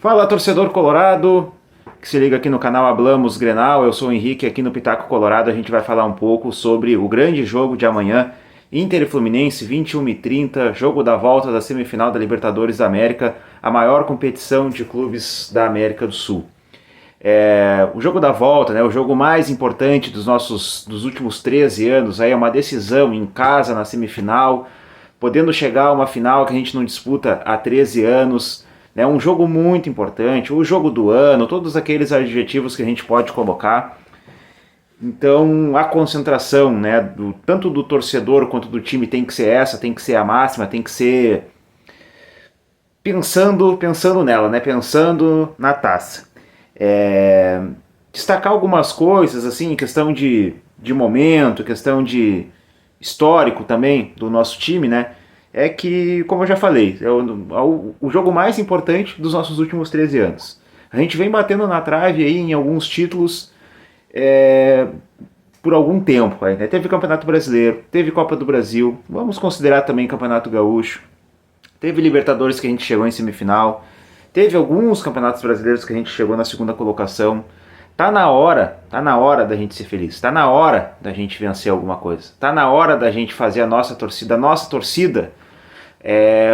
Fala, torcedor colorado, que se liga aqui no canal Hablamos Grenal. Eu sou o Henrique, aqui no Pitaco Colorado a gente vai falar um pouco sobre o grande jogo de amanhã, Inter e Fluminense, 21h30, jogo da volta da semifinal da Libertadores da América, a maior competição de clubes da América do Sul. O jogo da volta, né, o jogo mais importante dos últimos 13 anos, aí é uma decisão em casa na semifinal, podendo chegar a uma final que a gente não disputa há 13 anos. É um jogo muito importante, o jogo do ano, todos aqueles adjetivos que a gente pode colocar. Então a concentração, né, tanto do torcedor quanto do time tem que ser essa, tem que ser a máxima, tem que ser pensando nela, né, pensando na taça. Destacar algumas coisas, assim, questão de momento, questão de histórico também do nosso time, né? É que, como eu já falei, é o jogo mais importante dos nossos últimos 13 anos. A gente vem batendo na trave aí em alguns títulos por algum tempo. Né? Teve Campeonato Brasileiro, teve Copa do Brasil, vamos considerar também Campeonato Gaúcho, teve Libertadores que a gente chegou em semifinal, teve alguns campeonatos brasileiros que a gente chegou na segunda colocação. Tá na hora da gente ser feliz, tá na hora da gente vencer alguma coisa, tá na hora da gente fazer a nossa torcida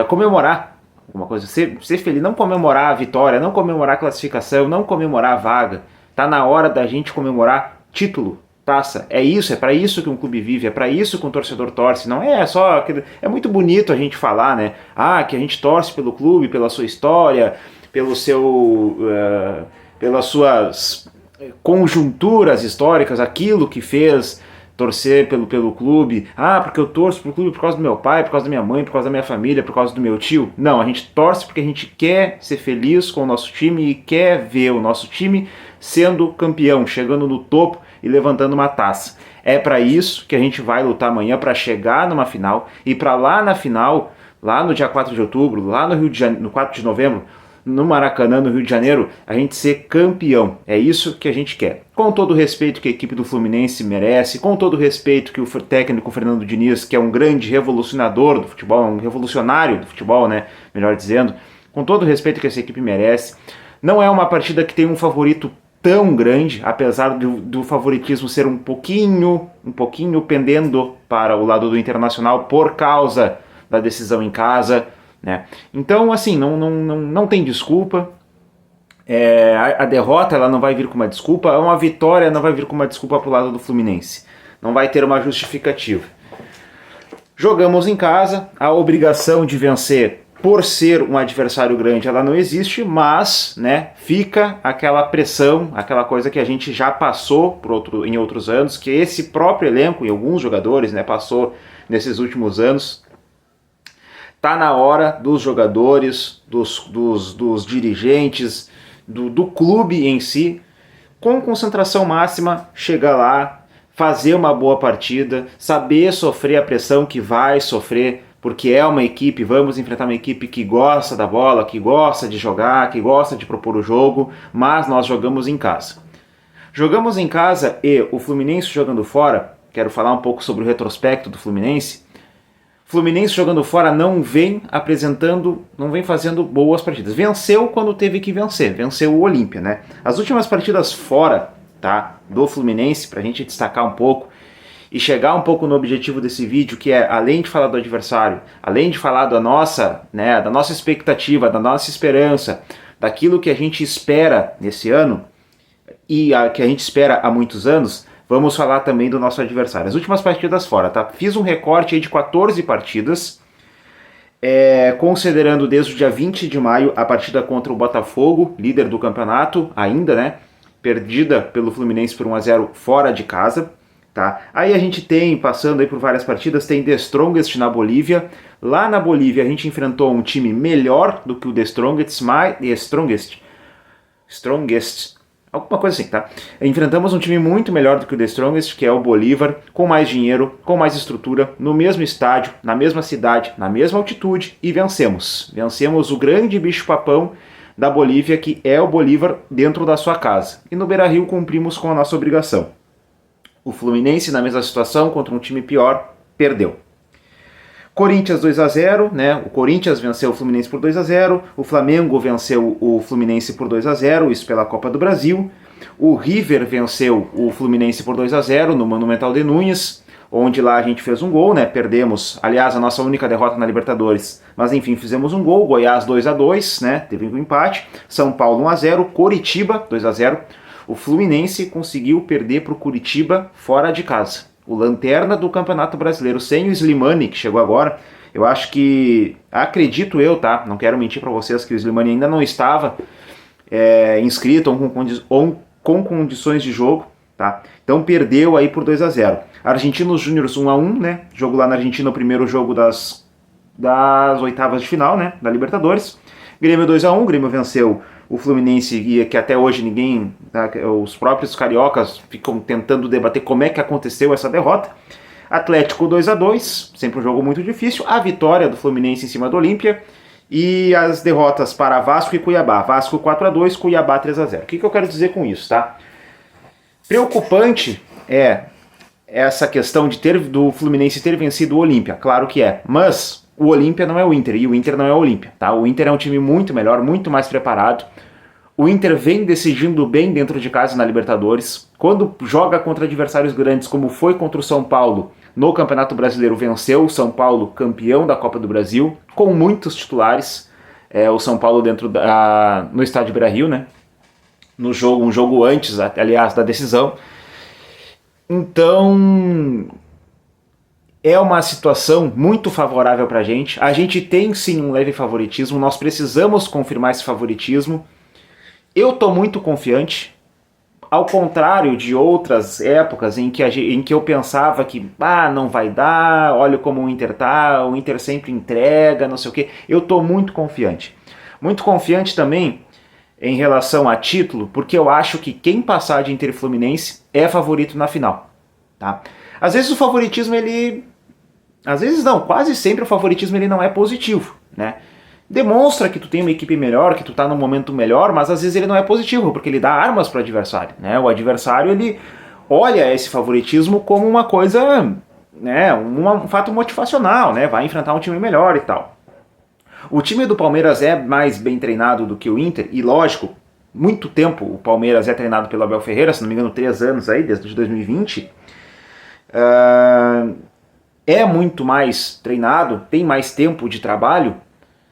comemorar alguma coisa, ser feliz, não comemorar a vitória, não comemorar a classificação, não comemorar a vaga, tá na hora da gente comemorar título, taça, é para isso que um clube vive, é para isso que um torcedor torce, não é só, é muito bonito a gente falar, né, que a gente torce pelo clube, pela sua história, pelas suas conjunturas históricas, aquilo que fez torcer pelo clube, porque eu torço pro clube por causa do meu pai, por causa da minha mãe, por causa da minha família, por causa do meu tio. Não, a gente torce porque a gente quer ser feliz com o nosso time e quer ver o nosso time sendo campeão, chegando no topo e levantando uma taça. É para isso que a gente vai lutar amanhã, para chegar numa final e para lá na final, lá no dia 4 de outubro, lá no Rio de Janeiro, no 4 de novembro, no Maracanã, no Rio de Janeiro, a gente ser campeão. É isso que a gente quer. Com todo o respeito que a equipe do Fluminense merece, com todo o respeito que o técnico Fernando Diniz, que é um grande revolucionador do futebol, um revolucionário do futebol, né, melhor dizendo, com todo o respeito que essa equipe merece. Não é uma partida que tem um favorito tão grande, apesar do favoritismo ser um pouquinho pendendo para o lado do Internacional por causa da decisão em casa, né? Então, assim, não tem desculpa. A derrota ela não vai vir com uma desculpa, uma vitória não vai vir com uma desculpa pro lado do Fluminense. Não vai ter uma justificativa. Jogamos em casa, a obrigação de vencer por ser um adversário grande ela não existe, mas, né, fica aquela pressão, aquela coisa que a gente já passou em outros anos, que esse próprio elenco e alguns jogadores, né, passou nesses últimos anos. Tá na hora dos jogadores, dos dirigentes, do clube em si, com concentração máxima, chegar lá, fazer uma boa partida, saber sofrer a pressão que vai sofrer, porque é uma equipe, vamos enfrentar uma equipe que gosta da bola, que gosta de jogar, que gosta de propor o jogo, mas nós jogamos em casa. Jogamos em casa e o Fluminense jogando fora, quero falar um pouco sobre o retrospecto do Fluminense. Fluminense jogando fora não vem fazendo boas partidas. Venceu quando teve que vencer, venceu o Olímpia, né? As últimas partidas fora, tá, do Fluminense, pra gente destacar um pouco e chegar um pouco no objetivo desse vídeo, que é, além de falar do adversário, além de falar da nossa expectativa, da nossa esperança, daquilo que a gente espera nesse ano e que a gente espera há muitos anos, vamos falar também do nosso adversário. As últimas partidas fora, tá? Fiz um recorte aí de 14 partidas, considerando desde o dia 20 de maio a partida contra o Botafogo, líder do campeonato ainda, né? Perdida pelo Fluminense por 1-0 fora de casa, tá? Aí a gente tem, passando aí por várias partidas, tem The Strongest na Bolívia. Lá na Bolívia a gente enfrentou um time melhor do que o The Strongest, alguma coisa assim, tá? Enfrentamos um time muito melhor do que o The Strongest, que é o Bolívar, com mais dinheiro, com mais estrutura, no mesmo estádio, na mesma cidade, na mesma altitude, e vencemos. Vencemos o grande bicho-papão da Bolívia, que é o Bolívar, dentro da sua casa. E no Beira-Rio cumprimos com a nossa obrigação. O Fluminense, na mesma situação, contra um time pior, perdeu. Corinthians 2-0, né? O Corinthians venceu o Fluminense por 2-0, o Flamengo venceu o Fluminense por 2-0, isso pela Copa do Brasil. O River venceu o Fluminense por 2-0 no Monumental de Núñez, onde lá a gente fez um gol, né? Perdemos, aliás, a nossa única derrota na Libertadores, mas enfim, fizemos um gol. Goiás 2-2, né? Teve um empate. São Paulo 1-0, Coritiba 2-0. O Fluminense conseguiu perder para o Coritiba fora de casa. O lanterna do Campeonato Brasileiro, sem o Slimani, que chegou agora. Eu acho que, acredito eu, tá? Não quero mentir para vocês que o Slimani ainda não estava inscrito ou com condições de jogo, tá? Então perdeu aí por 2-0. Argentinos Júniors 1-1, né? Jogo lá na Argentina, o primeiro jogo das oitavas de final, né? Da Libertadores. Grêmio 2-1, Grêmio venceu o Fluminense, e que até hoje ninguém, tá, os próprios cariocas ficam tentando debater como é que aconteceu essa derrota. Atlético 2-2, sempre um jogo muito difícil. A vitória do Fluminense em cima do Olímpia. E as derrotas para Vasco e Cuiabá. Vasco 4-2, Cuiabá 3-0. O que eu quero dizer com isso, tá? Preocupante é essa questão do Fluminense ter vencido o Olímpia, claro que é, mas o Olímpia não é o Inter, e o Inter não é o Olímpia, tá? O Inter é um time muito melhor, muito mais preparado. O Inter vem decidindo bem dentro de casa na Libertadores. Quando joga contra adversários grandes, como foi contra o São Paulo no Campeonato Brasileiro, venceu o São Paulo, campeão da Copa do Brasil, com muitos titulares. O São Paulo no estádio Beira-Rio, né? Um jogo antes, aliás, da decisão. Então, é uma situação muito favorável pra gente. A gente tem sim um leve favoritismo, nós precisamos confirmar esse favoritismo. Eu tô muito confiante, ao contrário de outras épocas em que eu pensava que não vai dar, olha como o Inter tá, o Inter sempre entrega, não sei o quê. Eu tô muito confiante. Muito confiante também em relação a título, porque eu acho que quem passar de Inter e Fluminense é favorito na final, tá? Às vezes o favoritismo às vezes não, quase sempre o favoritismo ele não é positivo, né? Demonstra que tu tem uma equipe melhor, que tu tá num momento melhor, mas às vezes ele não é positivo, porque ele dá armas para o adversário, né? O adversário ele olha esse favoritismo como uma coisa, né, um fato motivacional, né? Vai enfrentar um time melhor e tal. O time do Palmeiras é mais bem treinado do que o Inter, e lógico, muito tempo o Palmeiras é treinado pelo Abel Ferreira, se não me engano 3 anos aí, desde 2020. É muito mais treinado, tem mais tempo de trabalho,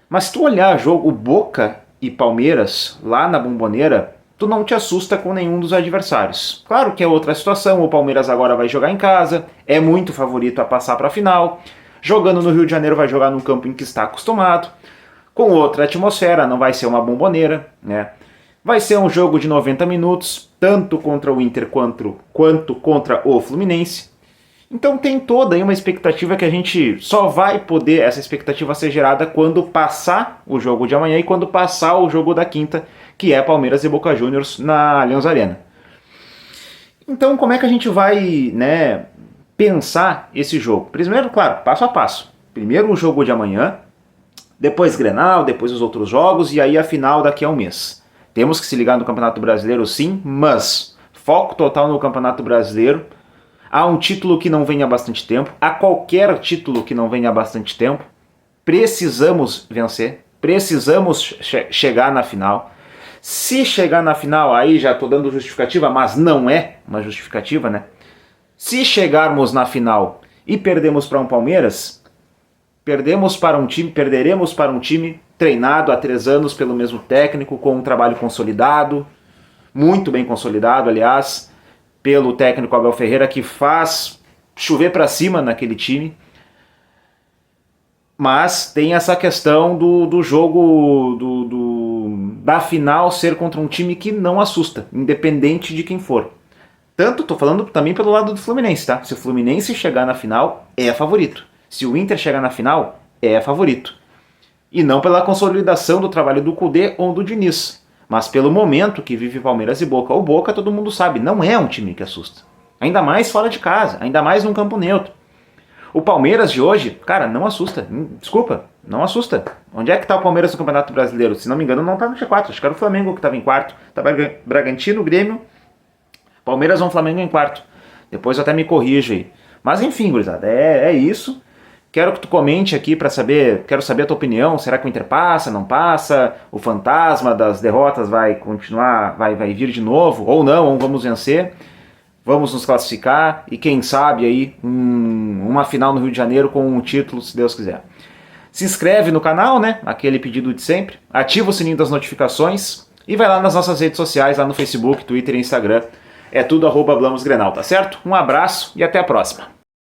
mas se tu olhar jogo Boca e Palmeiras lá na Bombonera, tu não te assusta com nenhum dos adversários. Claro que é outra situação, o Palmeiras agora vai jogar em casa, é muito favorito a passar para a final, jogando no Rio de Janeiro vai jogar num campo em que está acostumado, com outra atmosfera, não vai ser uma Bombonera, né? Vai ser um jogo de 90 minutos, tanto contra o Inter quanto contra o Fluminense. Então tem toda aí uma expectativa que a gente só vai poder, essa expectativa ser gerada quando passar o jogo de amanhã e quando passar o jogo da quinta, que é Palmeiras e Boca Juniors na Allianz Arena. Então como é que a gente vai, né, pensar esse jogo? Primeiro, claro, passo a passo. Primeiro o jogo de amanhã, depois Grenal, depois os outros jogos e aí a final daqui a um mês. Temos que se ligar no Campeonato Brasileiro sim, mas foco total no Campeonato Brasileiro. Há um título que não vem há bastante tempo, há qualquer título que não vem há bastante tempo, precisamos vencer, precisamos chegar na final. Se chegar na final, aí já estou dando justificativa, mas não é uma justificativa, né? Se chegarmos na final e perdemos para um Palmeiras, perderemos para um time treinado há 3 anos pelo mesmo técnico, com um trabalho consolidado, muito bem consolidado, aliás, pelo técnico Abel Ferreira, que faz chover para cima naquele time. Mas tem essa questão do jogo, da final ser contra um time que não assusta, independente de quem for. Tanto, tô falando também pelo lado do Fluminense, tá? Se o Fluminense chegar na final, é favorito. Se o Inter chegar na final, é favorito. E não pela consolidação do trabalho do Kudê ou do Diniz, mas pelo momento que vive Palmeiras e Boca. O Boca, todo mundo sabe, não é um time que assusta. Ainda mais fora de casa, ainda mais num campo neutro. O Palmeiras de hoje, cara, não assusta. Desculpa, não assusta. Onde é que tá o Palmeiras no Campeonato Brasileiro? Se não me engano, não tá no G4. Acho que era o Flamengo que estava em quarto. Tava Bragantino, Grêmio, Palmeiras ou Flamengo em quarto. Depois eu até me corrijo aí. Mas enfim, gurizada, é isso. Quero que tu comente aqui para saber, quero saber a tua opinião, será que o Inter passa, não passa? O fantasma das derrotas vai continuar, vai vir de novo, ou não, ou vamos vencer? Vamos nos classificar e quem sabe aí uma final no Rio de Janeiro com um título, se Deus quiser. Se inscreve no canal, né? Aquele pedido de sempre. Ativa o sininho das notificações e vai lá nas nossas redes sociais, lá no Facebook, Twitter e Instagram. É tudo @BlamosGrenal, tá certo? Um abraço e até a próxima.